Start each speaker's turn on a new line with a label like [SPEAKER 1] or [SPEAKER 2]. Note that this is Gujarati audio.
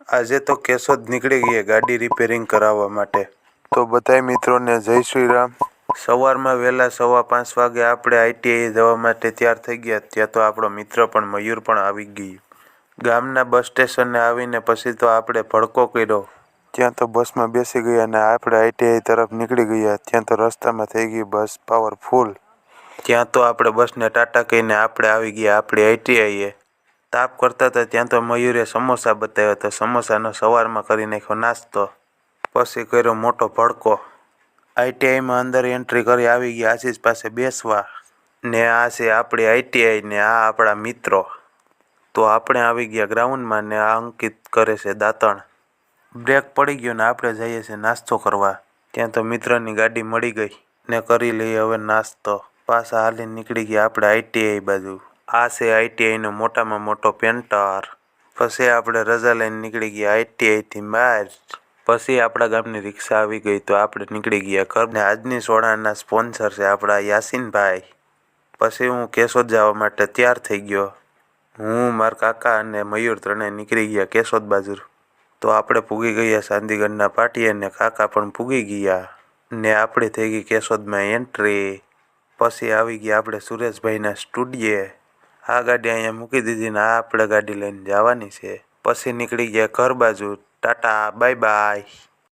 [SPEAKER 1] આજે તો કેશોદ નીકળી ગયા ગાડી રિપેરિંગ કરાવવા માટે. તો બધાય મિત્રોને જય શ્રી રામ. સવારમાં વહેલા 5:15 વાગે આપણે ITI જવા માટે તૈયાર થઈ ગયા. ત્યાં તો આપણો મિત્ર પણ મયુર પણ આવી ગયો. ગામના બસ સ્ટેશને આવીને પછી તો આપણે ભડકો કર્યો. ત્યાં તો બસમાં બેસી ગયા અને આપણે ITI તરફ નીકળી ગયા. ત્યાં તો રસ્તામાં થઈ ગઈ બસ પાવરફુલ. ત્યાં તો આપણે બસને ટાટા કહીને આપણે આવી ગયા આપણી ITI. તાપ કરતા હતા ત્યાં તો મયુરે સમોસા બતાવ્યો તો સમોસાનો સવારમાં કરી નાખ્યો નાસ્તો. પછી કર્યો મોટો ભડકો. ITIમાં અંદર એન્ટ્રી કરી આવી ગયા આશીષ પાસે બેસવા. ને આ છે આપણી ITI ને આ આપણા મિત્રો. તો આપણે આવી ગયા ગ્રાઉન્ડમાં ને આ અંકિત કરે છે દાંતણ. બ્રેક પડી ગયો ને આપણે જઈએ છીએ નાસ્તો કરવા. ત્યાં તો મિત્રની ગાડી મળી ગઈ ને કરી લઈએ હવે નાસ્તો. પાછા હાલીને નીકળી ગયા આપણે ITI બાજુ. આ છે ITIનો મોટામાં મોટો પેન્ટર. પછી આપણે રજા લઈને નીકળી ગયા ITIથી બહાર. પછી આપણા ગામની રિક્ષા આવી ગઈ તો આપણે નીકળી ગયા ઘર. ને આજની સોડાના સ્પોન્સર છે આપણા યાસીનભાઈ. પછી હું કેશોદ જવા માટે તૈયાર થઈ ગયો. હું મારા કાકા અને મયુર ત્રણેય નીકળી ગયા કેશોદ બાજુ. તો આપણે પૂગી ગયા ચાંદીગઢના પાટીએ ને કાકા પણ પૂગી ગયા. ને આપણે થઈ ગઈ કેશોદમાં એન્ટ્રી. પછી આવી ગયા આપણે સુરેશભાઈના સ્ટુડિયે. આ ગાડી અહીંયા મૂકી દીધી ને આ આપણે ગાડી લઈને જવાની છે. પછી નીકળી ગયા ઘર બાજુ. Tata bye bye.